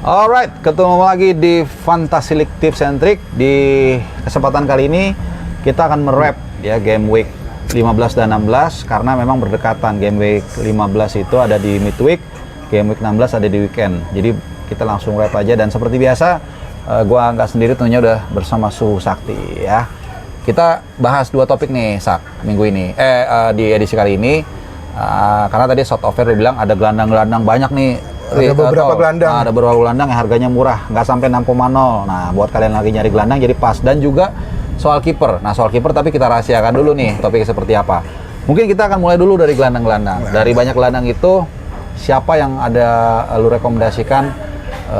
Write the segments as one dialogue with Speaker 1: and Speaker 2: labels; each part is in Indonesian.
Speaker 1: Alright, ketemu lagi di Fantasy League Tips and Trick. Di kesempatan kali ini kita akan merap ya game week 15 dan 16 karena memang berdekatan. Game week 15 itu ada di midweek, game week 16 ada di weekend. Jadi kita langsung rap aja, dan seperti biasa gua nggak sendiri, tentunya udah bersama Suhu Sakti ya. Kita bahas dua topik nih Sak minggu ini, di edisi kali ini. Karena tadi short offer dibilang ada gelandang-gelandang banyak nih.
Speaker 2: Ada beberapa gelandang.
Speaker 1: Ada beberapa gelandang yang harganya murah, nggak sampai 6,0. Nah, buat kalian lagi nyari gelandang jadi pas. Dan juga soal kiper. Nah, soal kiper tapi kita rahasiakan dulu nih topiknya seperti apa. Mungkin kita akan mulai dulu dari gelandang-gelandang. Dari banyak gelandang itu, siapa yang ada lu rekomendasikan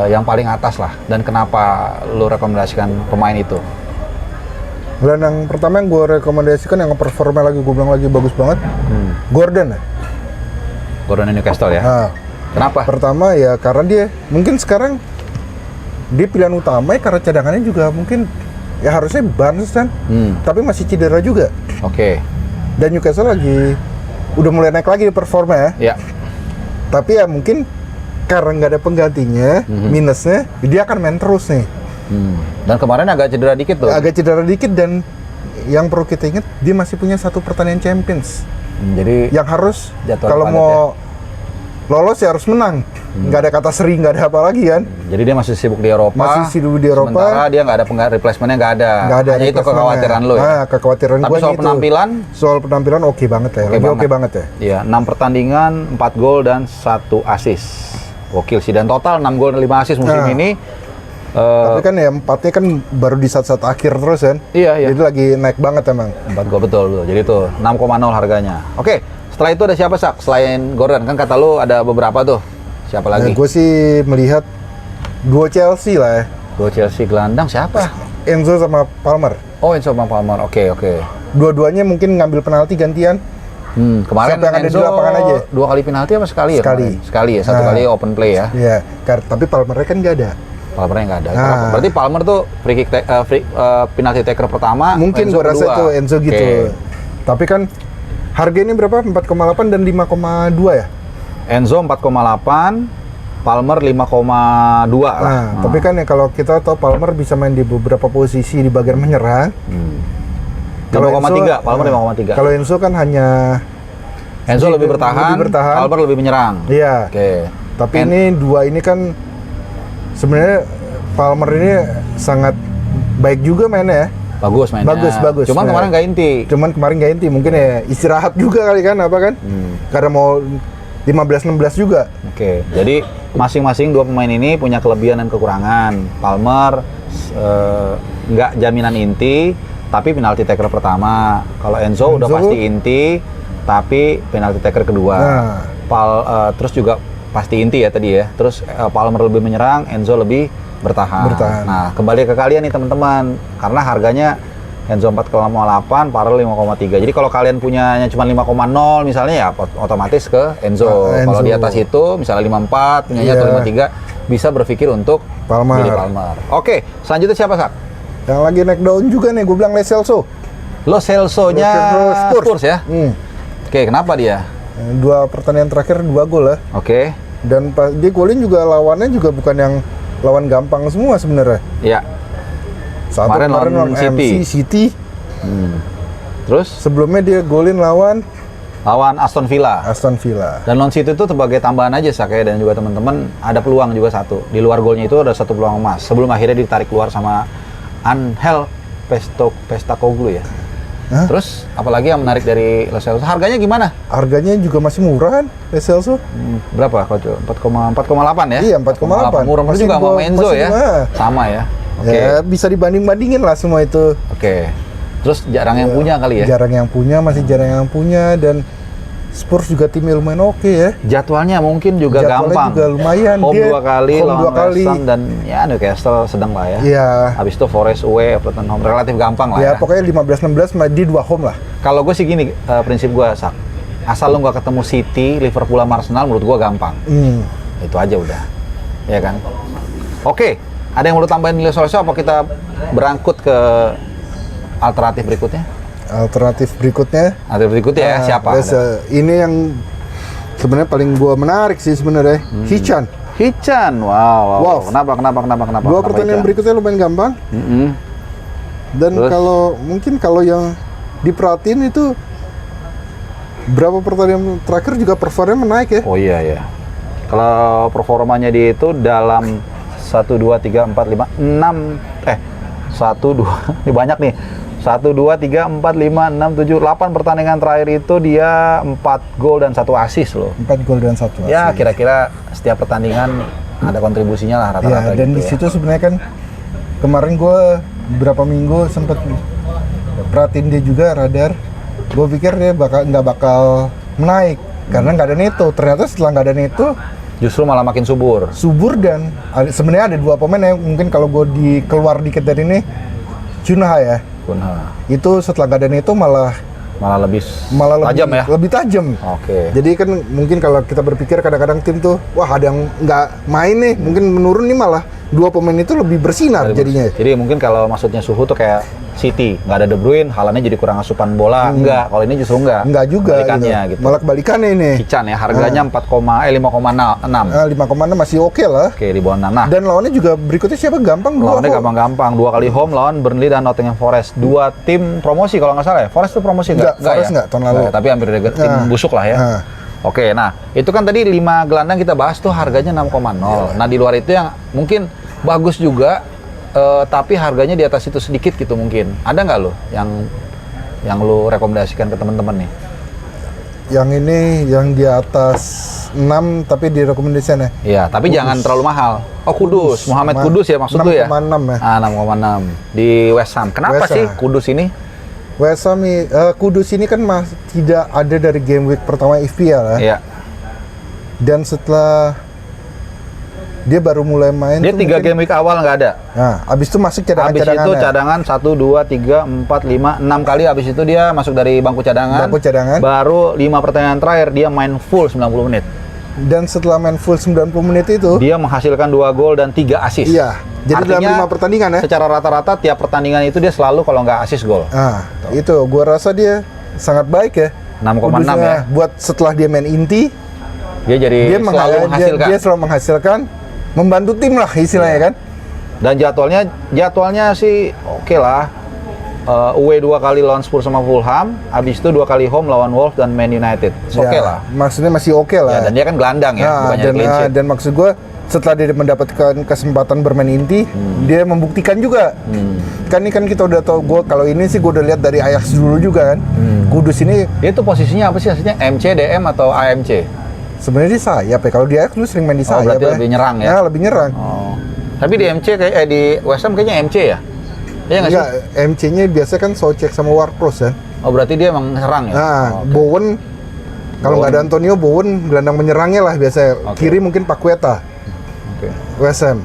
Speaker 1: yang paling atas lah? Dan kenapa lu rekomendasikan pemain itu?
Speaker 2: Gelandang pertama yang gue rekomendasikan yang performa lagi, gue bilang lagi bagus banget. Gordon ya.
Speaker 1: Gordon Newcastle ya.
Speaker 2: Nah,
Speaker 1: kenapa?
Speaker 2: pertama ya karena dia mungkin sekarang dia pilihan utama ya, karena cadangannya juga mungkin ya harusnya Barnes kan, tapi masih cedera juga.
Speaker 1: Oke.
Speaker 2: Dan Newcastle lagi udah mulai naik lagi di performa ya.
Speaker 1: Ya.
Speaker 2: Tapi ya mungkin karena nggak ada penggantinya, minusnya dia akan main terus nih.
Speaker 1: Dan kemarin agak cedera dikit tuh.
Speaker 2: Agak cedera dikit, dan yang perlu kita ingat dia masih punya satu pertandingan Champions.
Speaker 1: Jadi
Speaker 2: Yang harus
Speaker 1: jadwal
Speaker 2: kalau
Speaker 1: padat
Speaker 2: mau lolos ya harus menang. Nggak ada kata seri, nggak ada apa lagi kan.
Speaker 1: Jadi dia masih sibuk di Eropa.
Speaker 2: Masih sibuk di Eropa.
Speaker 1: Sementara dia nggak ada replacementnya, nggak ada.
Speaker 2: Nggak ada
Speaker 1: Hanya itu
Speaker 2: replacement-nya.
Speaker 1: kekhawatiran lo ya.
Speaker 2: Nah, kekhawatiran
Speaker 1: Tapi
Speaker 2: gue
Speaker 1: soal
Speaker 2: gitu.
Speaker 1: penampilan,
Speaker 2: Soal penampilan oke banget ya. Oke banget ya.
Speaker 1: Iya, 6 pertandingan, 4 gol dan 1 assist. Gokil sih, dan total 6 gol dan 5 assist musim
Speaker 2: Nah.
Speaker 1: ini.
Speaker 2: Tapi kan ya 4-nya kan baru di saat-saat akhir terus kan.
Speaker 1: Iya.
Speaker 2: Jadi lagi naik banget emang.
Speaker 1: 4 gol betul. Jadi tuh 6,0 harganya. Oke, setelah itu ada siapa Sak? Selain Gordon, kan kata lu ada beberapa tuh. Siapa lagi?
Speaker 2: Gue sih melihat duo Chelsea lah ya.
Speaker 1: Dua Chelsea gelandang siapa?
Speaker 2: Enzo sama Palmer.
Speaker 1: Oh, Enzo sama Palmer. Oke.
Speaker 2: Dua-duanya mungkin ngambil penalti gantian.
Speaker 1: Kemarin
Speaker 2: Siapa yang ada di
Speaker 1: Enzo
Speaker 2: lapangan aja?
Speaker 1: 2 kali penalti apa sekali ya?
Speaker 2: Sekali.
Speaker 1: Kemarin? Sekali ya, 1
Speaker 2: Nah.
Speaker 1: kali open play ya.
Speaker 2: Iya, tapi Palmer kan nggak ada.
Speaker 1: Palmernya nggak ada.
Speaker 2: Nah.
Speaker 1: Berarti Palmer tuh free kick penalti taker pertama.
Speaker 2: Mungkin
Speaker 1: Enzo
Speaker 2: gue rasa
Speaker 1: kedua.
Speaker 2: itu Enzo gitu.
Speaker 1: Oke.
Speaker 2: Tapi kan harga ini berapa? 4,8 dan 5,2 ya?
Speaker 1: Enzo 4,8, Palmer 5,2 lah.
Speaker 2: Nah, tapi kan ya kalau kita tahu Palmer bisa main di beberapa posisi di bagian menyerang. Kalau
Speaker 1: 5,3,
Speaker 2: Enzo,
Speaker 1: Palmer 5,3.
Speaker 2: Kalau Enzo kan hanya
Speaker 1: Enzo lebih bertahan, Palmer lebih menyerang.
Speaker 2: Iya.
Speaker 1: Oke.
Speaker 2: Tapi ini dua ini kan sebenarnya Palmer ini sangat baik juga mainnya ya.
Speaker 1: Bagus mainnya.
Speaker 2: Bagus.
Speaker 1: Cuman
Speaker 2: Nah,
Speaker 1: kemarin nggak inti.
Speaker 2: Cuman kemarin nggak inti, mungkin ya istirahat juga kali kan, apa kan? Karena mau 15-16 juga.
Speaker 1: Oke. Jadi masing-masing dua pemain ini punya kelebihan dan kekurangan. Palmer nggak jaminan inti, tapi penalti taker pertama. Kalau Enzo udah pasti inti, tapi penalti taker kedua.
Speaker 2: Nah.
Speaker 1: Terus juga pasti inti ya tadi ya. Terus Palmer lebih menyerang, Enzo lebih bertahan. Nah, kembali ke kalian nih teman-teman. Karena harganya Enzo 4,8, Palmer 5,3. Jadi kalau kalian punyanya cuma 5,0 misalnya ya otomatis ke Enzo. Kalau di atas itu misalnya 54 punyanya atau 53, bisa berpikir untuk beli Palmer. Oke, selanjutnya siapa Sak?
Speaker 2: Yang lagi naik daun juga nih, gue bilang Lo Celso.
Speaker 1: Lo Celso-nya Spurs ya? Oke, kenapa dia?
Speaker 2: 2 pertandingan terakhir 2 gol ya.
Speaker 1: Oke.
Speaker 2: Dan dia golin juga lawannya juga bukan yang lawan gampang semua sebenarnya.
Speaker 1: Iya.
Speaker 2: Satu
Speaker 1: Kemarin lawan
Speaker 2: City.
Speaker 1: Terus
Speaker 2: Sebelumnya dia golin lawan
Speaker 1: Aston Villa. Dan lawan City itu sebagai tambahan aja Sak ya, dan juga teman-teman ada peluang juga satu. Di luar golnya itu ada 1 peluang emas. Sebelum akhirnya ditarik keluar sama Angel Postecoglou ya. Terus apalagi yang menarik dari Lo Celso? Harganya gimana?
Speaker 2: Harganya juga masih murah kan, Lo Celso?
Speaker 1: Berapa Coach? 4,8 ya?
Speaker 2: Iya, 4,8.
Speaker 1: Murah juga sama Enzo ya? Sama ya? Oke.
Speaker 2: Ya, bisa dibanding-bandingin lah semua itu.
Speaker 1: Oke. Terus jarang yang punya kali ya?
Speaker 2: Jarang yang punya, dan Spurs juga timnya lumayan oke ya.
Speaker 1: Jadwalnya mungkin juga gampang.
Speaker 2: Juga lumayan.
Speaker 1: Home 2 kali, lawan
Speaker 2: kali.
Speaker 1: West Ham, dan ya Newcastle sedang lah ya.
Speaker 2: Iya.
Speaker 1: Habis itu Forest away, Everton home, relatif gampang lah
Speaker 2: Ya,
Speaker 1: ya.
Speaker 2: pokoknya 15-16 di 2 home lah.
Speaker 1: Kalau gue sih gini, prinsip gue Sak. Asal lu nggak ketemu City, Liverpool sama Arsenal, menurut gue gampang. Itu aja udah. Ya kan? Oke, ada yang mau tambahin Lo Celso apa kita berangkut ke alternatif berikutnya?
Speaker 2: Alternatif berikutnya
Speaker 1: Siapa?
Speaker 2: Ini yang sebenarnya paling gua menarik sih sebenarnya. Hichan.
Speaker 1: Hee-chan, wow. Kenapa?
Speaker 2: Dua pertandingan berikutnya lumayan gampang. Dan
Speaker 1: Terus?
Speaker 2: kalau yang diperhatiin itu berapa pertandingan terakhir juga performanya menaik ya.
Speaker 1: Oh iya. Kalau performanya dia itu dalam 1, 2, 3, 4, 5, 6 1, 2 ini banyak nih. 1, 2, 3, 4, 5, 6, 7, 8 pertandingan terakhir itu dia 4 gol dan 1 assist loh.
Speaker 2: 4 gol dan 1 assist.
Speaker 1: Ya, kira-kira setiap pertandingan ada kontribusinya lah rata-rata
Speaker 2: dan
Speaker 1: gitu
Speaker 2: di
Speaker 1: ya.
Speaker 2: situ sebenarnya kan kemarin gue beberapa minggu sempet perhatiin dia juga radar. Gue pikir dia nggak bakal menaik karena nggak ada Neto. Ternyata setelah nggak ada Neto
Speaker 1: Justru malah makin subur.
Speaker 2: dan sebenarnya ada 2 pemain yang mungkin kalau gue keluar dikit dari ini, Cunha ya.
Speaker 1: Kunha.
Speaker 2: Itu setelah nggak ada Neto malah
Speaker 1: Malah tajam ya.
Speaker 2: Lebih tajam.
Speaker 1: Oke.
Speaker 2: Jadi kan mungkin kalau kita berpikir kadang-kadang tim tuh, wah ada yang nggak main nih, mungkin menurun nih, malah 2 pemain itu lebih bersinar jadinya.
Speaker 1: Jadi mungkin kalau maksudnya suhu tuh kayak City, nggak ada De Bruyne, Haalandnya jadi kurang asupan bola. Enggak, kalau ini justru enggak.
Speaker 2: Enggak juga.
Speaker 1: Balikannya gitu.
Speaker 2: Malah kebalikannya ini.
Speaker 1: Hee-chan ya, harganya 5,6.
Speaker 2: 5,6 masih oke lah.
Speaker 1: Oke, di bawah 6. Nah,
Speaker 2: Dan lawannya juga berikutnya siapa? Gampang dua
Speaker 1: lawannya
Speaker 2: kok.
Speaker 1: gampang-gampang. 2 kali home lawan Burnley dan Nottingham Forest. 2 tim promosi kalau nggak salah ya. Forest tuh promosi
Speaker 2: Enggak, Forest enggak, tahun lalu.
Speaker 1: Nggak, tapi hampir tim busuk lah ya. Oke, nah itu kan tadi 5 gelandang kita bahas tuh harganya 6,0. Nah di luar itu yang mungkin bagus juga, tapi harganya di atas itu sedikit gitu mungkin. Ada nggak lo yang lo rekomendasikan ke teman-teman nih?
Speaker 2: Yang ini yang di atas 6 tapi di rekomendasinya.
Speaker 1: Iya, tapi jangan terlalu mahal. Oh, Kudus. Muhammad Kudus ya maksud lu ya?
Speaker 2: 6,6 ya.
Speaker 1: 6,6 di West Ham. Kenapa
Speaker 2: West
Speaker 1: sih
Speaker 2: Ham.
Speaker 1: Kudus ini?
Speaker 2: West Ham Kudus ini kan tidak ada dari game week pertama FPL ya.
Speaker 1: Iya.
Speaker 2: Dan setelah dia baru mulai main
Speaker 1: Dia
Speaker 2: tuh
Speaker 1: 3
Speaker 2: mungkin-
Speaker 1: game week awal nggak ada.
Speaker 2: Nah, abis itu masuk
Speaker 1: Habis
Speaker 2: cadangan-cadangan.
Speaker 1: itu cadangan 1, 2, 3, 4, 5, 6 kali. Habis itu dia masuk dari bangku cadangan.
Speaker 2: Bangku cadangan.
Speaker 1: Baru 5 pertandingan terakhir dia main full 90 menit.
Speaker 2: Dan setelah main full 90 menit itu,
Speaker 1: Dia menghasilkan 2 gol dan 3 assist.
Speaker 2: iya. Jadi dalam 5 pertandingan ya.
Speaker 1: Secara rata-rata tiap pertandingan itu dia selalu kalau nggak assist gol.
Speaker 2: Nah, itu gua rasa dia sangat baik ya.
Speaker 1: 6,6
Speaker 2: Kudusnya.
Speaker 1: ya.
Speaker 2: Buat setelah dia main inti,
Speaker 1: Dia jadi
Speaker 2: dia
Speaker 1: selalu menghasilkan.
Speaker 2: dia selalu menghasilkan, membantu tim lah istilahnya kan.
Speaker 1: Dan jadwalnya sih oke lah. Away 2 kali lawan Spurs sama Fulham, habis itu 2 kali home lawan Wolves dan Man United. Oke
Speaker 2: Ya,
Speaker 1: lah.
Speaker 2: Maksudnya masih oke lah.
Speaker 1: Ya, dan dia kan gelandang ya,
Speaker 2: Nah,
Speaker 1: bukannya clean sheet.
Speaker 2: dan maksud gue setelah dia mendapatkan kesempatan bermain inti, dia membuktikan juga. Kan ini kan kita udah tahu, gue kalau ini sih gue udah lihat dari Ajax dulu juga kan. Kudus ini
Speaker 1: Dia tuh posisinya apa sih aslinya? MC, DM atau AMC?
Speaker 2: sebenarnya di sayap ya. Kalau di Ajax dulu sering main di sayap.
Speaker 1: berarti
Speaker 2: ya.
Speaker 1: lebih nyerang ya?
Speaker 2: Nah, lebih nyerang.
Speaker 1: Oh. Tapi di MC di West Ham kayaknya MC ya? Iya nggak sih?
Speaker 2: Enggak, MC-nya biasa kan Soucek sama Ward-Prowse kan.
Speaker 1: Oh, berarti dia emang serang ya?
Speaker 2: Nah,
Speaker 1: Oke.
Speaker 2: Bowen kalau nggak ada Antonio, Bowen gelandang menyerangnya lah biasanya.
Speaker 1: Oke.
Speaker 2: Kiri mungkin Paqueta,
Speaker 1: Oke.
Speaker 2: West Ham.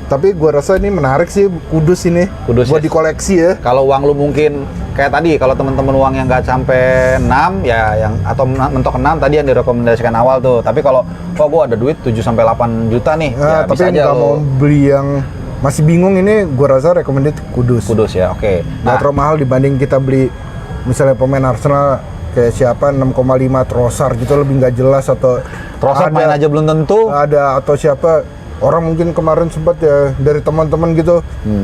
Speaker 2: Tapi gua rasa ini menarik sih Kudus ini.
Speaker 1: Kudus
Speaker 2: buat
Speaker 1: ya.
Speaker 2: dikoleksi ya.
Speaker 1: Kalau uang lu mungkin kayak tadi, kalau teman-teman uang yang nggak sampai 6 ya, yang atau mentok 6 tadi yang direkomendasikan awal tuh. Tapi kalau gua ada duit 7 sampai 8 juta nih,
Speaker 2: Nah,
Speaker 1: ya
Speaker 2: tapi
Speaker 1: bisa aja
Speaker 2: nggak mau
Speaker 1: lu
Speaker 2: beli yang masih bingung ini, gua rasa recommended Kudus.
Speaker 1: Kudus ya. Oke.
Speaker 2: Nggak terlalu mahal dibanding kita beli misalnya pemain Arsenal kayak siapa 6,5 Trossard gitu, lebih nggak jelas, atau
Speaker 1: Trossard main aja belum tentu.
Speaker 2: ada, atau siapa orang mungkin kemarin sempat ya dari teman-teman gitu,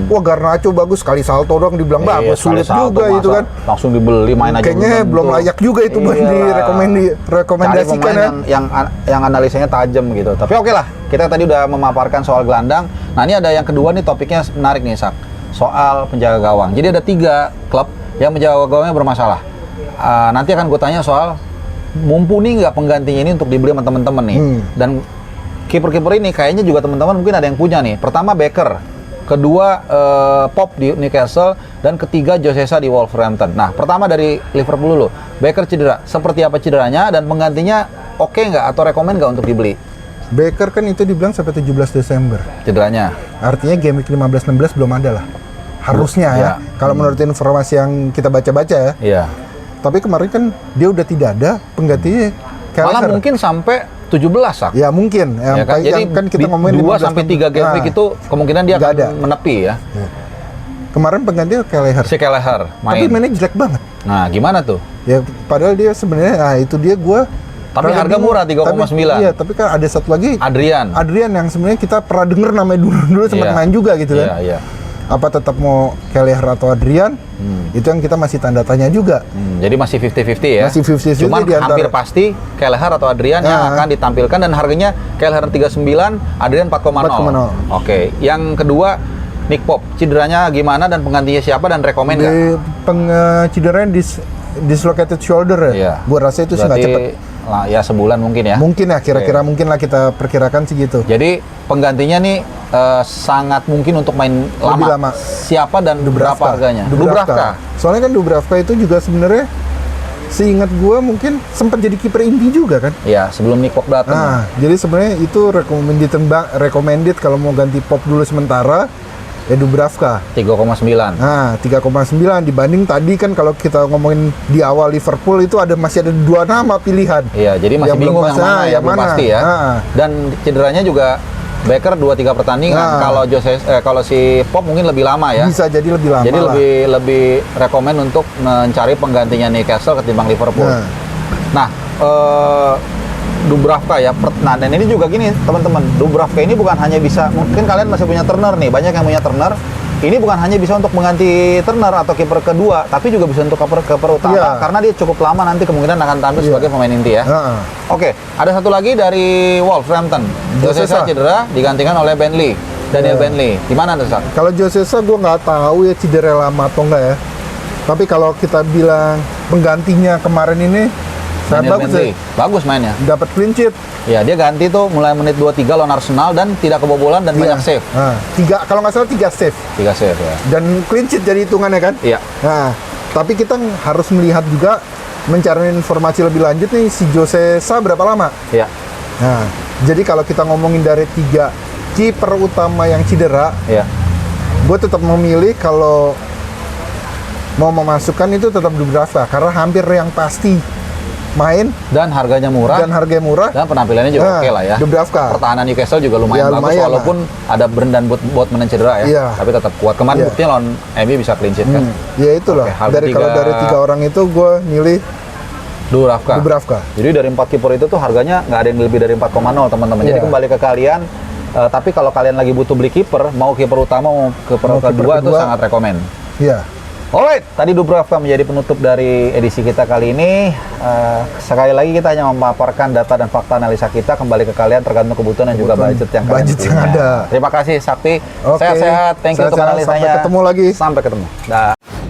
Speaker 2: wah Garnacho bagus, kali salto doang dibilang
Speaker 1: Iya,
Speaker 2: bagus, sulit
Speaker 1: sekali salto,
Speaker 2: juga itu
Speaker 1: masa
Speaker 2: kan.
Speaker 1: langsung dibeli main aja
Speaker 2: Kayaknya
Speaker 1: tentu.
Speaker 2: belum layak juga itu buat
Speaker 1: Iyalah.
Speaker 2: direkomendasikan
Speaker 1: Cari
Speaker 2: ya.
Speaker 1: pemain yang analisanya tajam gitu. Tapi oke lah, kita tadi udah memaparkan soal gelandang. Nah, ini ada yang kedua nih, topiknya menarik nih, Sak. Soal penjaga gawang. Jadi ada 3 klub yang penjaga gawangnya bermasalah. Nanti akan gue tanya soal mumpuni nggak penggantinya ini untuk dibeli sama teman-teman nih. Dan kiper-kiper ini kayaknya juga teman-teman mungkin ada yang punya nih. Pertama Becker, kedua Pop di Newcastle, dan ketiga Josesa di Wolverhampton. Nah, pertama dari Liverpool dulu. Becker cedera. Seperti apa cederanya dan penggantinya oke nggak atau rekomen nggak untuk dibeli?
Speaker 2: Becker kan itu dibilang sampai 17 Desember.
Speaker 1: Cederanya.
Speaker 2: Artinya game week 15-16 belum ada lah. Harusnya ya.
Speaker 1: Ya.
Speaker 2: Kalau menurut informasi yang kita baca-baca ya.
Speaker 1: Iya.
Speaker 2: Tapi kemarin kan dia udah tidak ada penggantinya.
Speaker 1: Malah
Speaker 2: Carragher.
Speaker 1: mungkin sampai 17 Sak.
Speaker 2: Ya mungkin.
Speaker 1: Ya kan? Jadi
Speaker 2: yang kan kita ngomongin
Speaker 1: 2 sampai 3 game week itu kemungkinan dia
Speaker 2: nggak
Speaker 1: akan
Speaker 2: ada.
Speaker 1: menepi ya.
Speaker 2: Kemarin pengganti Kelleher.
Speaker 1: Si Kelleher
Speaker 2: Tapi
Speaker 1: main.
Speaker 2: mainnya jelek banget.
Speaker 1: Nah, gimana tuh?
Speaker 2: Ya padahal dia sebenarnya, nah itu dia gue
Speaker 1: Tapi harga murah 3,9.
Speaker 2: Iya, tapi kan ada satu lagi
Speaker 1: Adrian.
Speaker 2: Adrian yang sebenarnya kita pernah denger namanya dulu sempat
Speaker 1: Iya.
Speaker 2: main juga gitu kan.
Speaker 1: Iya, iya.
Speaker 2: Apa tetap mau Kelleher atau Adrian? Itu yang kita masih tanda tanya juga.
Speaker 1: Jadi masih 50-50 ya.
Speaker 2: Masih 50-50
Speaker 1: Cuman
Speaker 2: di antara-
Speaker 1: hampir pasti Kelleher atau Adrian yang
Speaker 2: Nah.
Speaker 1: akan ditampilkan dan harganya Kelleher 39, Adrian 4,0.
Speaker 2: 4,0.
Speaker 1: Oke. Yang kedua Nick Pop, cederanya gimana dan penggantinya siapa dan rekomen nggak?
Speaker 2: Di cederanya dislocated shoulder ya.
Speaker 1: Iya.
Speaker 2: Gua rasa itu sih nggak cepet.
Speaker 1: Lah, ya sebulan mungkin ya.
Speaker 2: Mungkin ya, kira-kira mungkin lah kita perkirakan segitu.
Speaker 1: Jadi penggantinya nih sangat mungkin untuk main
Speaker 2: Lebih lama.
Speaker 1: Siapa dan berapa harganya?
Speaker 2: Dubravka. Soalnya kan Dubravka itu juga sebenarnya seingat gua mungkin sempat jadi kiper inti juga kan.
Speaker 1: Ya, sebelum Nick Pop datang.
Speaker 2: Nah, jadi sebenarnya itu recommended kalau mau ganti Pop dulu sementara ya Dubravka.
Speaker 1: 3,9.
Speaker 2: Nah, 3,9 dibanding tadi kan kalau kita ngomongin di awal Liverpool itu masih ada 2 nama pilihan.
Speaker 1: Iya, jadi masih
Speaker 2: Yang
Speaker 1: bingung
Speaker 2: belum
Speaker 1: yang mana
Speaker 2: pasti,
Speaker 1: ya,
Speaker 2: yang
Speaker 1: belum
Speaker 2: mana.
Speaker 1: pasti ya.
Speaker 2: Nah.
Speaker 1: Dan cederanya juga Becker 2-3 pertandingan.
Speaker 2: Nah.
Speaker 1: Kalau si Pop mungkin lebih lama ya.
Speaker 2: Bisa jadi lebih lama
Speaker 1: Jadi
Speaker 2: lah.
Speaker 1: lebih rekomen untuk mencari penggantinya Newcastle ketimbang Liverpool. Nah, Dubravka ya. Nah, dan ini juga gini teman-teman. Dubravka ini bukan hanya bisa, mungkin kalian masih punya Turner nih, banyak yang punya Turner. Ini bukan hanya bisa untuk mengganti Turner atau kiper kedua, tapi juga bisa untuk kiper utama
Speaker 2: Iya.
Speaker 1: karena dia cukup lama nanti kemungkinan akan tampil sebagai pemain inti ya.
Speaker 2: Heeh.
Speaker 1: Oke, ada satu lagi dari Wolverhampton.
Speaker 2: Jose
Speaker 1: Jose
Speaker 2: Sa
Speaker 1: cedera digantikan oleh Bentley. Daniel
Speaker 2: Iya.
Speaker 1: Bentley. Gimana tuh, Sa?
Speaker 2: Kalau Jose Sa gue nggak tahu ya cedera lama atau enggak ya. Tapi kalau kita bilang penggantinya kemarin ini sangat
Speaker 1: Daniel
Speaker 2: bagus
Speaker 1: Bentley.
Speaker 2: ya.
Speaker 1: Bagus mainnya.
Speaker 2: Dapat clean sheet.
Speaker 1: Ya, dia ganti tuh mulai menit 23 lawan Arsenal dan tidak kebobolan dan banyak save.
Speaker 2: Nah, kalau nggak salah 3 save
Speaker 1: 3 save ya.
Speaker 2: dan clean sheet jadi hitungannya kan.
Speaker 1: Iya.
Speaker 2: Nah, tapi kita harus melihat juga mencari informasi lebih lanjut nih si Jose Sa berapa lama.
Speaker 1: Iya.
Speaker 2: Nah, jadi kalau kita ngomongin dari 3 kiper utama yang cedera,
Speaker 1: Iya.
Speaker 2: gue tetap memilih kalau mau memasukkan itu tetap Dubravka karena hampir yang pasti main
Speaker 1: Dan harganya murah
Speaker 2: dan harganya murah.
Speaker 1: dan penampilannya juga
Speaker 2: Nah,
Speaker 1: oke lah ya.
Speaker 2: Dubravka.
Speaker 1: Pertahanan Newcastle juga lumayan
Speaker 2: Ya,
Speaker 1: bagus
Speaker 2: lumayan
Speaker 1: walaupun ada Brendan Botman yang cedera ya.
Speaker 2: Iya.
Speaker 1: Tapi tetap kuat. Kemarin
Speaker 2: Iya.
Speaker 1: buktinya lawan MU bisa clean sheet kan.
Speaker 2: Ya itulah.
Speaker 1: Oke, harga
Speaker 2: Kalau dari 3 orang itu gue milih
Speaker 1: Dubravka.
Speaker 2: Dubravka.
Speaker 1: Jadi dari 4 kiper itu tuh harganya nggak ada yang lebih dari 4,0 teman-teman. Jadi
Speaker 2: Iya.
Speaker 1: kembali ke kalian. Tapi kalau kalian lagi butuh beli kiper, mau kiper utama mau kiper
Speaker 2: Mau kiper
Speaker 1: kedua itu
Speaker 2: kedua.
Speaker 1: sangat rekomen.
Speaker 2: Iya.
Speaker 1: Alright, tadi Dubravka menjadi penutup dari edisi kita kali ini. Sekali lagi kita hanya memaparkan data dan fakta analisa kita kembali ke kalian tergantung kebutuhan dan juga budget yang kalian
Speaker 2: Budget yang
Speaker 1: punya.
Speaker 2: ada.
Speaker 1: Terima kasih Sakti.
Speaker 2: Oke.
Speaker 1: Sehat-sehat. Thank you untuk
Speaker 2: Sehat-sehat.
Speaker 1: analisanya.
Speaker 2: Sampai ketemu lagi.
Speaker 1: Sampai ketemu. Dah.